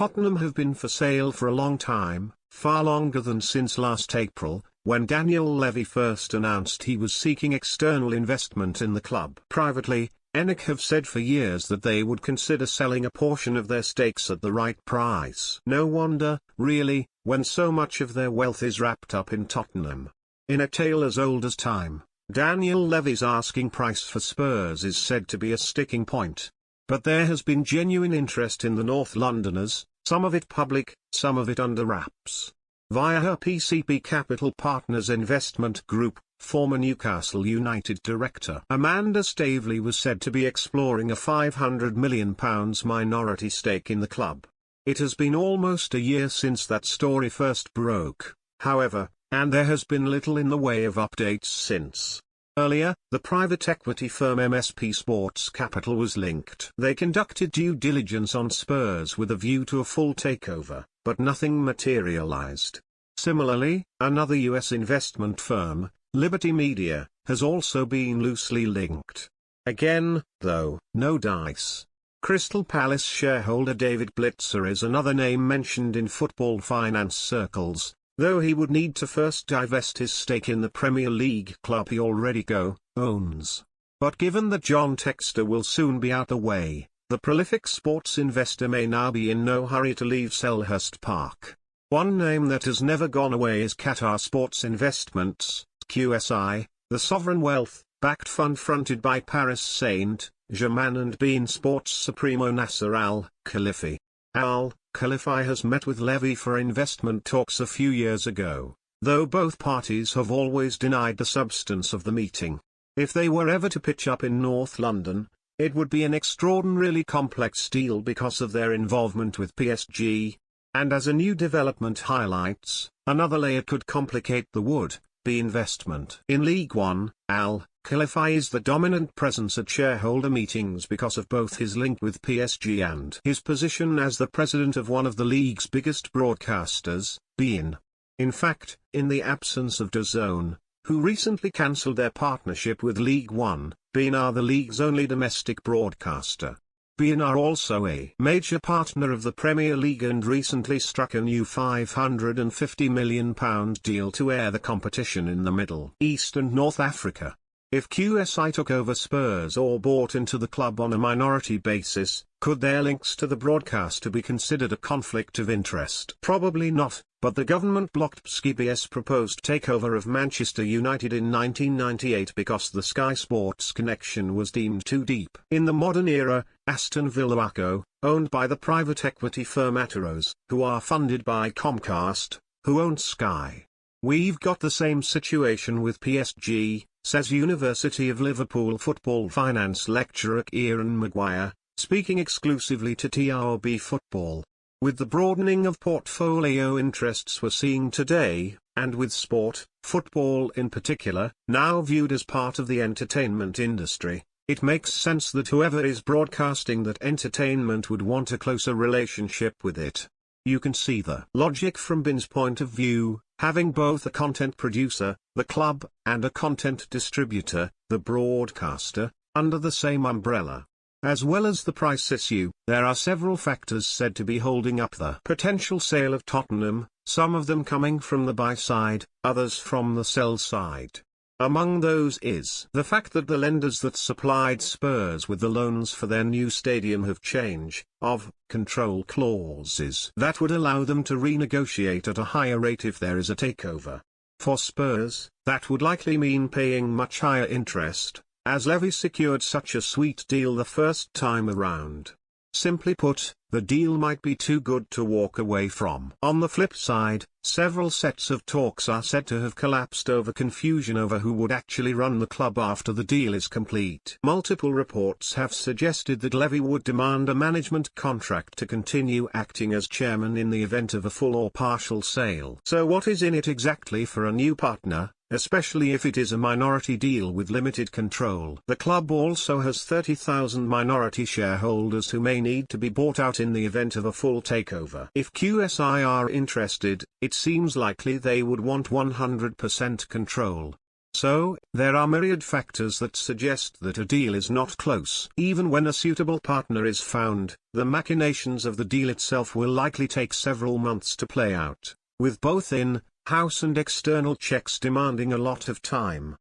Tottenham have been for sale for a long time, far longer than since last April, when Daniel Levy first announced he was seeking external investment in the club. Privately, ENIC have said for years that they would consider selling a portion of their stakes at the right price. No wonder, really, when so much of their wealth is wrapped up in Tottenham. In a tale as old as time, Daniel Levy's asking price for Spurs is said to be a sticking point. But there has been genuine interest in the North Londoners, some of it public, some of it under wraps. Via her PCP Capital Partners investment group, former Newcastle United director Amanda Staveley was said to be exploring a £500 million minority stake in the club. It has been almost a year since that story first broke, however, and there has been little in the way of updates since. Earlier, the private equity firm MSP Sports Capital was linked. They conducted due diligence on Spurs with a view to a full takeover, but nothing materialized. Similarly, another US investment firm, Liberty Media, has also been loosely linked. Again, though, no dice. Crystal Palace shareholder David Blitzer is another name mentioned in football finance circles, though he would need to first divest his stake in the Premier League club he already owns. But given that John Textor will soon be out the way, the prolific sports investor may now be in no hurry to leave Selhurst Park. One name that has never gone away is Qatar Sports Investments, QSI, the sovereign wealth-backed fund fronted by Paris Saint-Germain and beIN Sports supremo Nasser Al-Khelaifi. Al-Khelaifi has met with Levy for investment talks a few years ago, though both parties have always denied the substance of the meeting. If they were ever to pitch up in North London, it would be an extraordinarily complex deal because of their involvement with PSG, and as a new development highlights, another layer could complicate the would-be investment. In League One, Al-Khelaifi is the dominant presence at shareholder meetings because of both his link with PSG and his position as the president of one of the league's biggest broadcasters, beIN. In fact, in the absence of DAZN, who recently cancelled their partnership with League One, beIN are the league's only domestic broadcaster. beIN are also a major partner of the Premier League and recently struck a new £550 million deal to air the competition in the Middle East and North Africa. If QSI took over Spurs or bought into the club on a minority basis, could their links to the broadcaster be considered a conflict of interest? Probably not, but the government blocked PSG's proposed takeover of Manchester United in 1998 because the Sky Sports connection was deemed too deep. In the modern era, Aston Villa, owned by the private equity firm Ateros, who are funded by Comcast, who owns Sky. We've got the same situation with PSG, says University of Liverpool football finance lecturer Kieran Maguire, speaking exclusively to TRB Football. With the broadening of portfolio interests we're seeing today, and with football in particular, now viewed as part of the entertainment industry, it makes sense that whoever is broadcasting that entertainment would want a closer relationship with it. You can see the logic from beIN's point of view, having both a content producer, the club, and a content distributor, the broadcaster, under the same umbrella. As well as the price issue, there are several factors said to be holding up the potential sale of Tottenham, some of them coming from the buy side, others from the sell side. Among those is the fact that the lenders that supplied Spurs with the loans for their new stadium have change of control clauses that would allow them to renegotiate at a higher rate if there is a takeover. For Spurs, that would likely mean paying much higher interest, as Levy secured such a sweet deal the first time around. Simply put, the deal might be too good to walk away from. On the flip side, several sets of talks are said to have collapsed over confusion over who would actually run the club after the deal is complete. Multiple reports have suggested that Levy would demand a management contract to continue acting as chairman in the event of a full or partial sale. So what is in it exactly for a new partner, especially if it is a minority deal with limited control? The club also has 30,000 minority shareholders who may need to be bought out in the event of a full takeover. If QSI are interested, it seems likely they would want 100% control. So, there are myriad factors that suggest that a deal is not close. Even when a suitable partner is found, the machinations of the deal itself will likely take several months to play out, with both in-house and external checks demanding a lot of time.